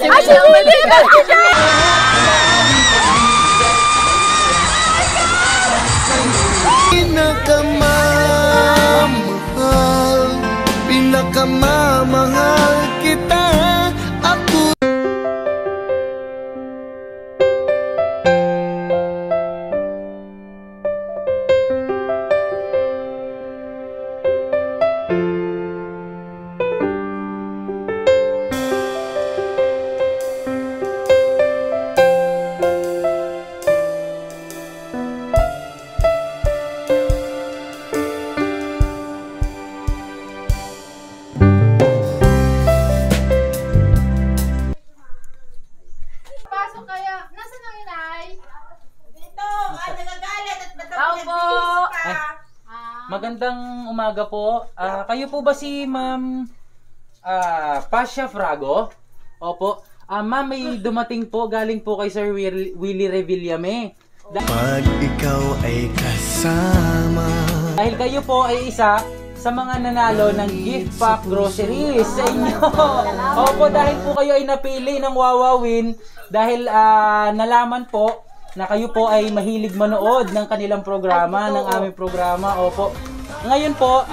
Ay, si Willie! Pinakamamahal kita. Ako Magandang umaga po. Kayo po ba si Ma'am Pasha Frago? Opo. Ma'am, may dumating po galing po kay Sir Willie Revillame. pag ikaw ay kasama. Dahil kayo po ay isa sa mga nanalo ng gift pack groceries sa inyo. Opo, dahil po kayo ay napili ng Wawawin dahil nalaman po na kayo po ay mahilig manood ng kanilang programa, ng aming programa. Opo. Ngayon po,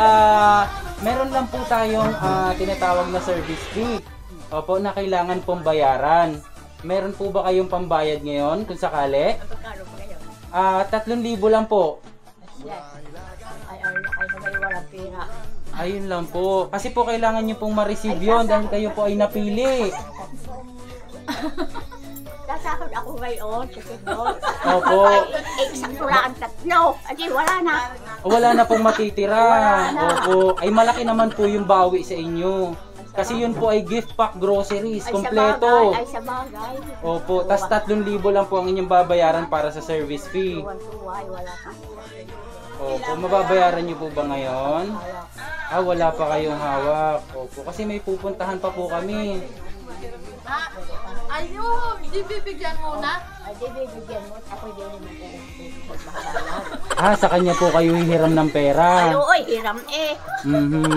meron lang po tayong tinatawag na service fee. Opo, na kailangan pong bayaran. Meron po ba kayong pambayad ngayon kung sakali? 3,000 lang po. Ayun lang po. Kasi po kailangan nyo pong ma-receive yun dahil kayo po ay napili. Sasahod ako ngayon, susunod. Opo. Eksakto lang ang 3. Adi, wala na. Wala na pong matitira. Opo. Ay malaki naman po yung bawi sa inyo. Kasi yun po ay gift pack groceries, kompleto. Ay sa bagay. Opo. Tas 3,000 lang po ang inyong babayaran para sa service fee. Wala ka. Opo. Mababayaran nyo po ba ngayon? Wala pa kayong hawak. Opo. Kasi may pupuntahan pa po kami. Ayun, di bibigyan muna? Ay, di bibigyan mo. Ako di naman Sa kanya po kayo hihiram ng pera. Ay, oy, hiram eh.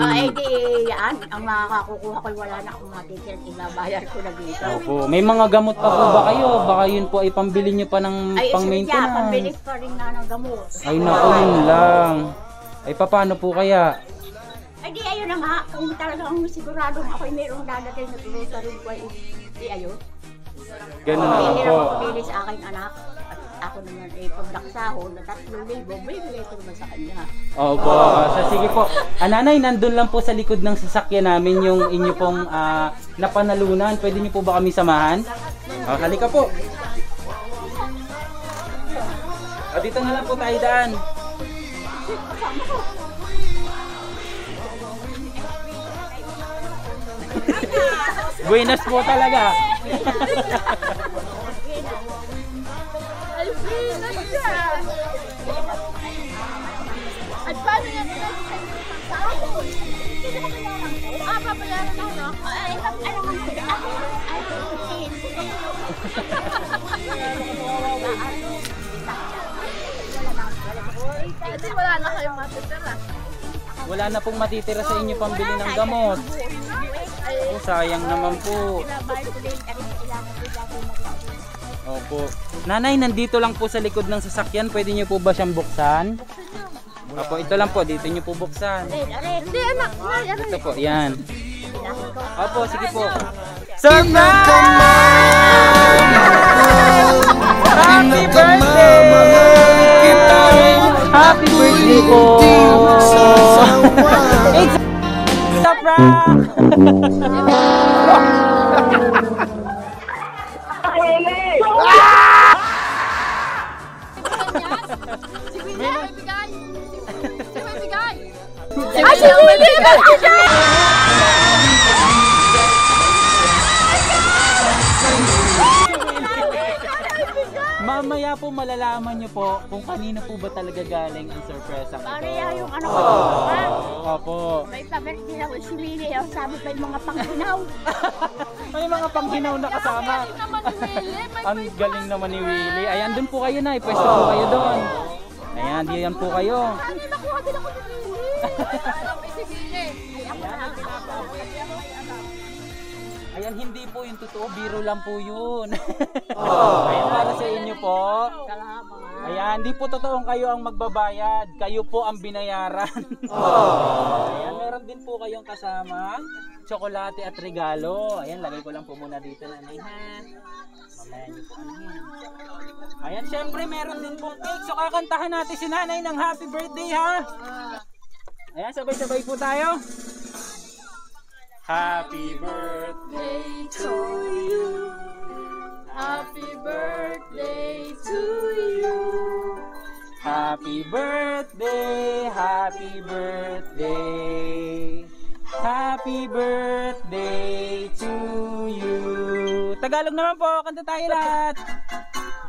Ay, di yan. Ang makakakukuha ko, wala na akong matitira. Ibabayar ko na dito. Opo. May mga gamot pa po ba kayo? Baka yun po ay pambili nyo pa ng pang-maintenance. Ay, pambili pa rin nga ng gamot. Ay, naku, yun lang. Ay, paano po kaya? Ay, di ayun na nga. Kung talagang siguradong ako'y mayroong dadating na tulusa rin ko, di ayun. Ganun na lang po. Hirap ako pili sa aking anak. At ako naman ay pagdaksahon na 3,000. Bibigay ko naman sa kanya. Opo. Sige po. Nanay, nandun lang po sa likod ng sasakyan namin yung inyo pong napanalunan. Pwede niyo po ba kami samahan? Halika po. Dito na lang po tayo daan. Buenas po talaga. Ay, pinas yan! At paano yan? Papayaran ako, no? Ay, ano man ko na ako? Ay, Kasi wala na kayong matitira. Wala na pong matitira sa inyo pambili ng gamot. Sayang naman po. Opo. Nanay, nandito lang po sa likod ng sasakyan. Pwede niyo po ba siyang buksan? Opo, ito lang po. Dito niyo po buksan. Hindi, anak. Ito po, yan. Opo, sige po. Surprise! Happy birthday! Happy birthday po! It's a prank! Ay, si Willie! Mamaya po malalaman nyo po kung kanino po ba talaga galing ang surprise ang ito. Pariya yung ano ko. Opo. May pa-birthday na si Willie. Sabi pa yung mga panghinaw. May mga panghinaw na kasama. Ang galing naman ni Willie. Ayan, doon po kayo na. Pwesto po kayo doon. Ayan, diyan po kayo. Nakuha din ako ni Willie. Ayan, Ayan, hindi po yung totoo, biro lang po yun. Ayan, para sa inyo po. Salamat. Ayan, hindi po totoong kayo ang magbabayad. Kayo po ang binayaran. Ayan, meron din po kayong kasama tsokolate at regalo. Ayan, lagay ko lang po muna dito, nanay, ha? Mamaya niyo po ano yan. Ayan, syempre meron din pong cake. So kakantahan natin si nanay ng happy birthday, ha? Ayan, sabay-sabay po tayo. Happy birthday to you. Happy birthday to you. Happy birthday, happy birthday. Happy birthday to you. Tagalog naman po, kanta tayo lahat.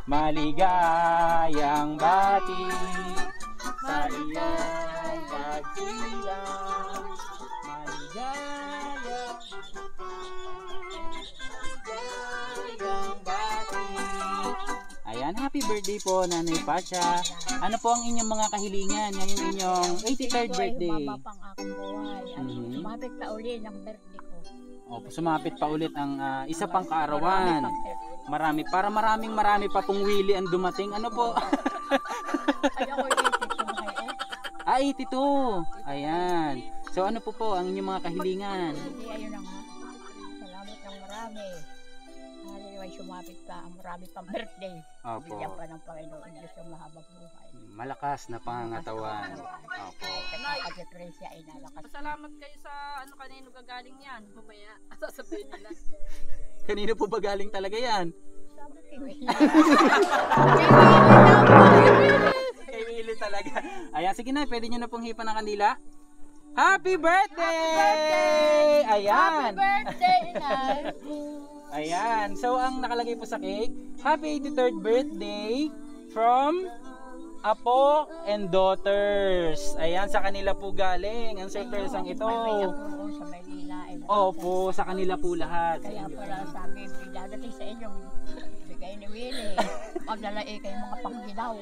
Maligayang bati sa iyong pagbilang. Maligayang bati. Ayan, happy birthday po, Nanay Pasha. Ano po ang inyong mga kahilingan ngayong inyong 83rd birthday? Mababa pang aking buhay. Sumapit pa uli ng birthday ko. Opo, sumapit pa ulit ang isa pang kaarawan. Marami pa pong Willie ang dumating. Ano po? Ay, ako 82 ngayon. 82. Ayan. So ano po ang inyong mga kahilingan? Hindi, ayun na nga. Salamat ng marami. Ay, sumapit pa. Ang marami pang birthday. Opo. Bigyan pa ng Panginoon Diyos ang mahabang buhay. Malakas na pangangatawan. Opo. Kasi Patricia ay nalakas. Pasalamat kayo sa ano kanino gagaling yan. Mamaya, sasabihin nila. Kanino po ba galing talaga yan? Sabi ko, Kay Willie talaga. Ayan, sige na, pwede nyo na pong hipan ng kandila. Happy birthday! Ayan. Happy birthday, Inay! Ayan. So, ang nakalagay po sa cake, happy 83rd birthday from Apo and Daughters. Ayan, sa kanila po galing. Ang surprise ang ito. may ako sa Maynila. Opo, sa kanila po lahat. Sa Kaya inyo po. pala sabi, dadating sa inyo, bigay ni Willie. Maglalae kayo mga panggilaw.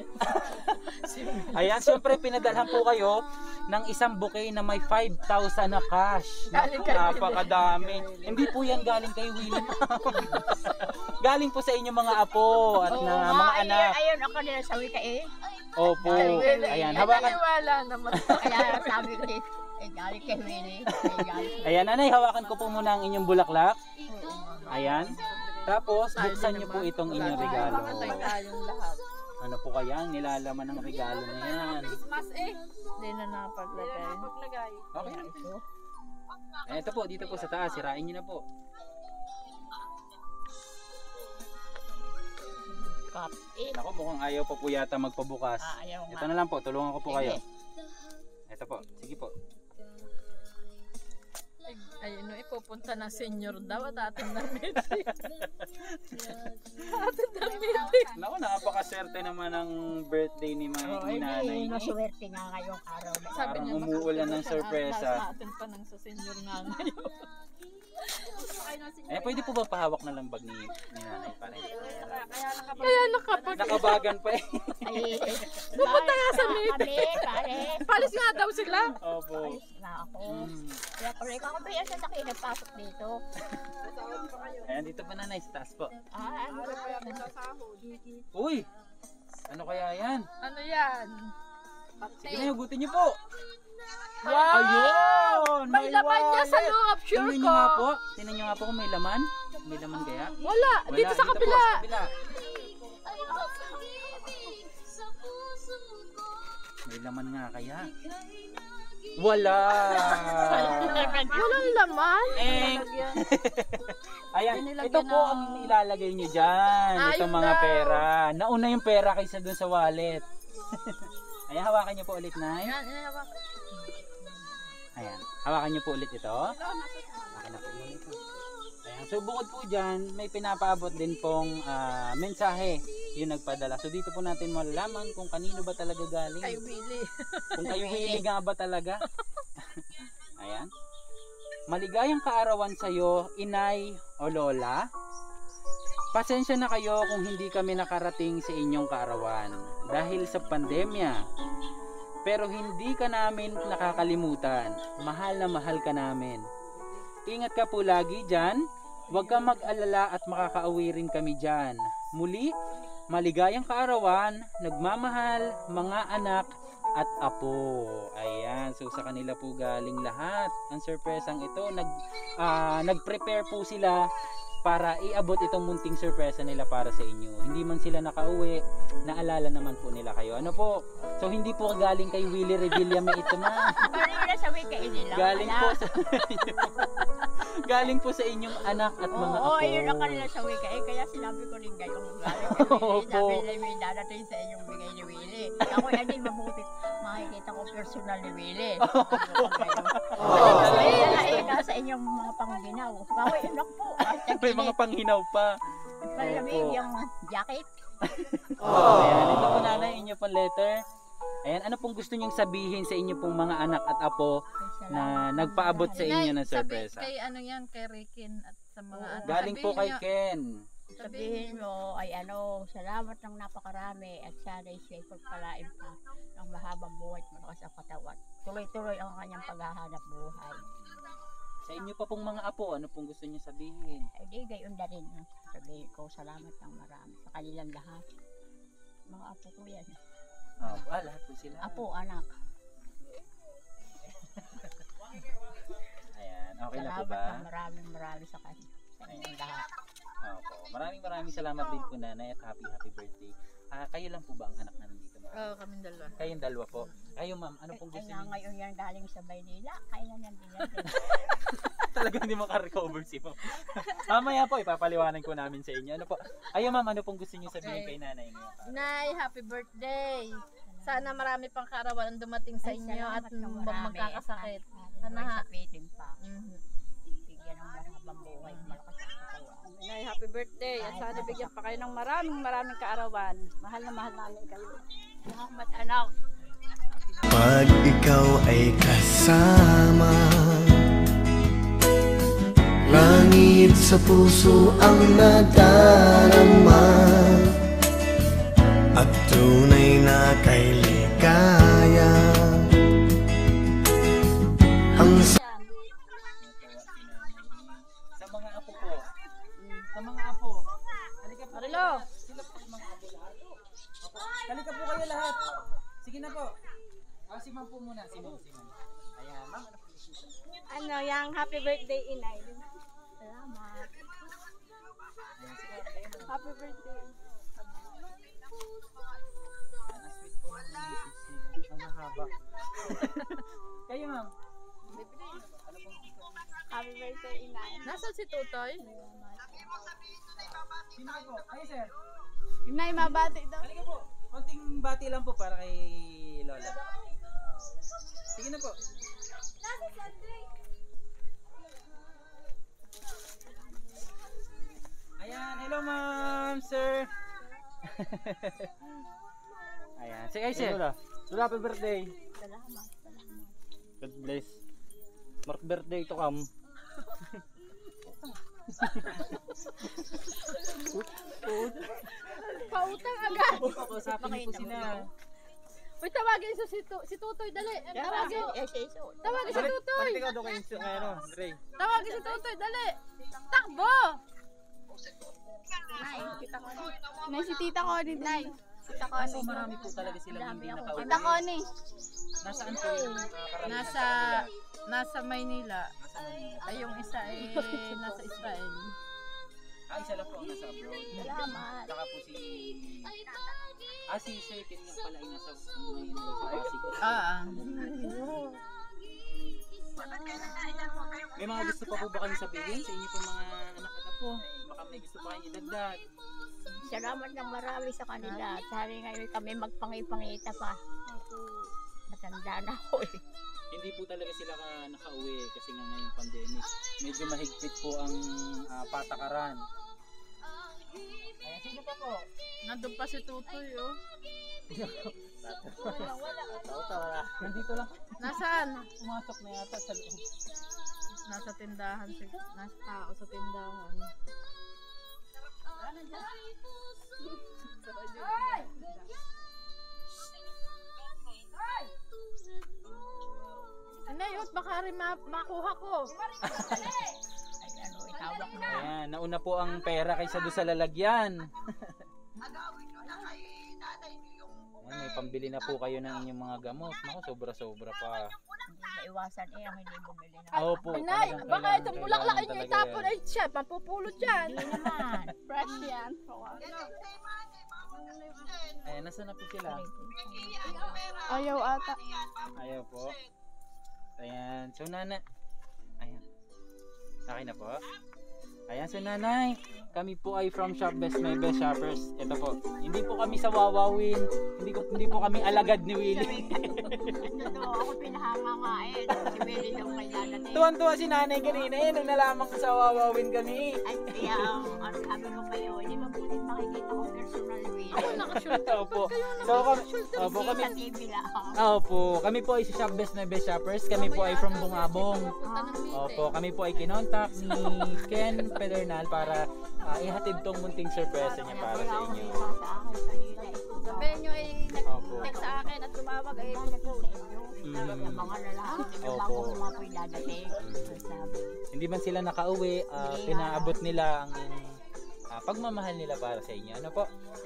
Ayan, syempre pinadalhan po kayo ng isang bouquet na may 5,000 na cash. Napakadami. Hindi po yan galing kay Willie. Galing po sa inyo mga apo at na mga anak. Ayun ako nila sa wika eh. Opo. Ayan, hawakan. Naniwala naman. Kaya sabi ko galing kay Willie. Ayan, nanay, hawakan ko po muna ang inyong bulaklak. Ayan. Tapos, buksan niyo po itong inyong regalo. Pakatay tayong lahat. Ano po kaya ang nilalaman ng regalo na yan? Christmas eh. Hindi na napaglagay. Paglagay. Okay na. Ito po, dito po sa taas. Sirain niyo na po. Cup. Ako, mukhang ayaw pa po yata magpabukas. Ayaw Ito nga. na lang po, tulungan ko po kayo. Ito po, sige po. Ay, ano, ipupunta ng senior daw at ating namit. Naku, napakaswerte naman ang birthday ni nanay. Maswerte nga ngayong araw. Sabi Parang niya, umuulan ng sorpresa. natin pa ng sa senior nga ngayon. Pwede po ba pahawak na lang bag ni nanay para hindi Kaya nakapag... nakabagan pa eh. Pupunta nga sa meeting. Pare. Palis nga daw sila. Opo. Alis na ako. Kaya pare, ako ba yan sa nakikipasok dito? Ayan, dito pa nanay, sa taas po. Ano ba yan? Uy! Ano kaya yan? Ano yan? Sige na, hugutin niyo po. Wow! Ayun! May laman niya sa wallet. loob, sure Tingnan ko. niyo nga po. Tingnan niyo nga po kung may laman. May laman kaya? Wala, dito sa po, kabila. sa kabila. May laman nga kaya? Wala! Walang laman. Ayan, Nilagyan ito po ng- ang ilalagay niyo dyan. Ah, Itong yun mga daw. pera. Nauna yung pera kaysa dun sa wallet. Ayan, hawakan niyo po ulit, Nay. Ayan, hawakan niyo po ulit ito. Akin na po ulit ito. Ayan, so bukod po dyan, may pinapaabot din pong mensahe yung nagpadala. So dito po natin malalaman kung kanino ba talaga galing. Kay Willie. Kung kayo Willie nga ba talaga. Ayan. Maligayang kaarawan sa'yo, inay o lola. Pasensya na kayo kung hindi kami nakarating sa inyong kaarawan dahil sa pandemya. Pero hindi ka namin nakakalimutan. Mahal na mahal ka namin. Ingat ka po lagi dyan. Huwag kang mag-alala at makakauwi rin kami dyan. Muli, maligayang kaarawan, nagmamahal, mga anak, at apo. Ayan, so sa kanila po galing lahat. Ang surpresang ito, nag-prepare po sila para iabot itong munting surpresa nila para sa inyo. Hindi man sila nakauwi, naalala naman po nila kayo. Ano po? So hindi po galing kay Willie Revillame ito, ma. Parang nila sabi kay nila. Galing po sa galing po sa inyong anak at mga apo. Oo, yun ang kanila sa wika. Kaya sinabi ko rin kayo galing kay Opo. Willie. Sabi nila may dadating sa inyong bigay ni Willie. Ako hindi mabuti. Makikita ko personal ni Willie. Kaya sa inyong mga pangginaw. Bawa yun lang po. May mga panghinaw pa. Palamig yung jacket. Ayan, ito po nanay, inyo pong letter. Ayan, ano pong gusto nyong sabihin sa inyo pong mga anak at apo na nagpaabot sa inyo ng sorpresa? Kay ano yan, kay Rikin at sa mga anak. Galing po kay Ken. Sabihin mo ay salamat ng napakarami at sana'y siya'y pagpalain pa ng mahabang buhay at malakas ang katawan. Tuloy-tuloy ang kanyang paghahanap buhay. Sa inyo pa pong mga apo, ano pong gusto niyo sabihin? Ay di, gayon na rin. Sabihin ko salamat ng marami sa kanilang lahat. Mga apo ko yan. Lahat po sila. Apo, anak. Ayan, okay na po Salamat ba? ng marami sa kanya. Sa inyong lahat. Opo. Maraming salamat din po nanay at happy birthday. Kayo lang po ba ang anak na nandito, ma'am? Oo, kaming dalawa. Kayong dalawa po. Kayo ma'am, ano pong gusto Ay nga niyo? ngayon yan galing sa Maynila. Kaya na din yan. Talagang hindi makarecover si ma'am. Mamaya po, ipapaliwanag ko namin sa inyo. Ano po? Ayun ma'am, ano pong gusto niyo sabihin kay nanay niyo? Nay, happy birthday! Sana marami pang kaarawan ang dumating sa Ay, inyo at salamat ng marami. magkakasakit. Sana Sana sapitin pa. Mhm. Bigyan ng mahabang buhay. Malakas ang katawan. Nay, happy birthday! At sana bigyan pa kayo ng maraming kaarawan. Mahal na mahal namin kayo. Salamat anak. Pag ikaw ay kasama, langit sa puso ang nadarama, at tunay na kay ligaya. Ang Sa mga apo po. Sa mga apo. Halika po. Marilo! Sila po ang mga apo lahat. Opo. Halika po kayo lahat. Sige na po. Si ma'am po muna. Si ma'am. Ayan, ma'am. Ano po gusto niyo? Ano, yung happy birthday, Inay. Salamat. Ayan, sige. Kayo na. Happy birthday. Sweet po ang message niyo. Ang mahaba. Kayo ma'am. Ano pong gusto? Happy birthday, Inay. Nasaan si Tutoy? Sino po? Ay sir. Inay, mabati daw. Halika po. Konting bati lang po para kay Lola. Sige na po. Ayan, hello ma'am, sir. Ayan, sige ay sir. Lola, happy birthday. Salamat. God bless. Mark birthday to come. Pautang agad. Kausapin niyo po sila. Uy, tawagin si Tutoy, dali. Tawagin. Tawagin si Tutoy. Palit ikaw doon kayo, ano, Dre. Tawagin si Tutoy, dali. Takbo. Nay, si Tita Connie, Nay. Tita Kaso marami po talaga silang hindi nakauwi. Tita Connie. Nasaan po yung karamihan Nasa kanila? nasa Maynila. Nasa Manila. Ay, yung isa ay nasa Israel. Isa lang po ang nasa abroad. Salamat. Saka po si Sir Ken yung pala ay nasa Pasig. May mga gusto pa po ba kayong sabihin sa inyo pong mga anak at apo? Baka may gusto pa kayong idagdag. Salamat ng marami sa kanila. Sana ngayon kami magpangipangita pa. Matanda na ako eh. Hindi po talaga sila nakauwi kasi nga ngayong pandemic. Medyo mahigpit po ang patakaran. Ayan, sino pa po? Nandun pa si Tutoy, oh. Nandito lang. Nasaan? Pumasok na yata sa loob. Nasa tindahan si nasa tao sa tindahan. Ano yun? Baka rin makuha ko. Ay ano, hawak mo. Ayan, nauna po ang pera kaysa doon sa lalagyan. Ayan, may pambili na po kayo ng inyong mga gamot. Naku, sobra-sobra pa. Hindi maiwasan ang hindi bumili na. Opo, Nay, talagang baka kailangan- itong bulaklakin nyo kailangan itapon talaga ay siya, papupulot dyan. Hindi naman. Fresh yan. yan. Ayan, nasa na po sila? Ayaw ata. Ayaw po. Ayan, so nana. Ayan. Okay na po. Ayan, so nanay. Kami po ay from Shop Best My Best Shoppers. Ito po. Hindi po kami sa Wawawin. Hindi po kami alagad ni Willie. Totoo, ako pinahangangain. Si Willie daw may lalatin. Tuwan-tuwa si nanay kanina eh. Nung nalaman ko sa Wawawin kami. Ay, kaya ang sabi mo kayo, hindi ba bulit makikita ko personal Willie? Ako nakashoot. Opo. So opo Hindi kami. sa TV lang. Opo, kami po ay sa Shop Best My Best Shoppers. Kami po ay from Bungabong. Punta ng meeting. Opo, kami po ay kinontak ni Ken Pedernal para ihatid tong munting sorpresa niya para sa inyo. Sa akin kanina. Sabihin nyo ay Opo. nag-text sa akin at tumawag ay Mga lalaki, Opo. bago mga po dadating. Sabi. Hindi man sila nakauwi, pinaabot nila ang pagmamahal nila para sa inyo. Ano po?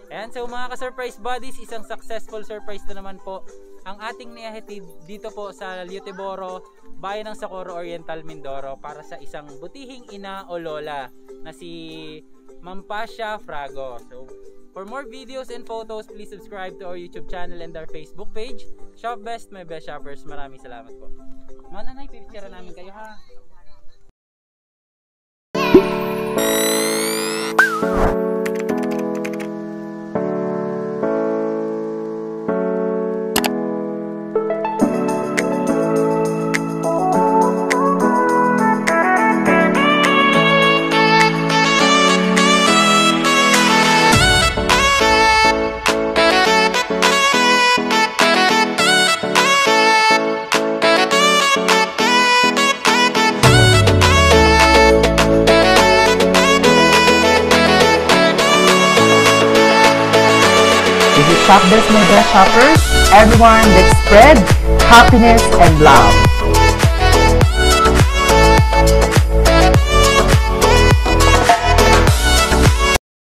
Ayan, so mga ka-surprise buddies, isang successful surprise na naman po ang ating niyahatid dito po sa Lioteboro, bayan ng Socorro Oriental, Mindoro para sa isang butihing ina o lola na si Ma'am Pasha Frago. So, for more videos and photos, please subscribe to our YouTube channel and our Facebook page, Shop Best My Best Shoppers. Maraming salamat po. Mga nanay, pipicture namin kayo ha. Shop Best My Best Shoppers, everyone that spread happiness and love.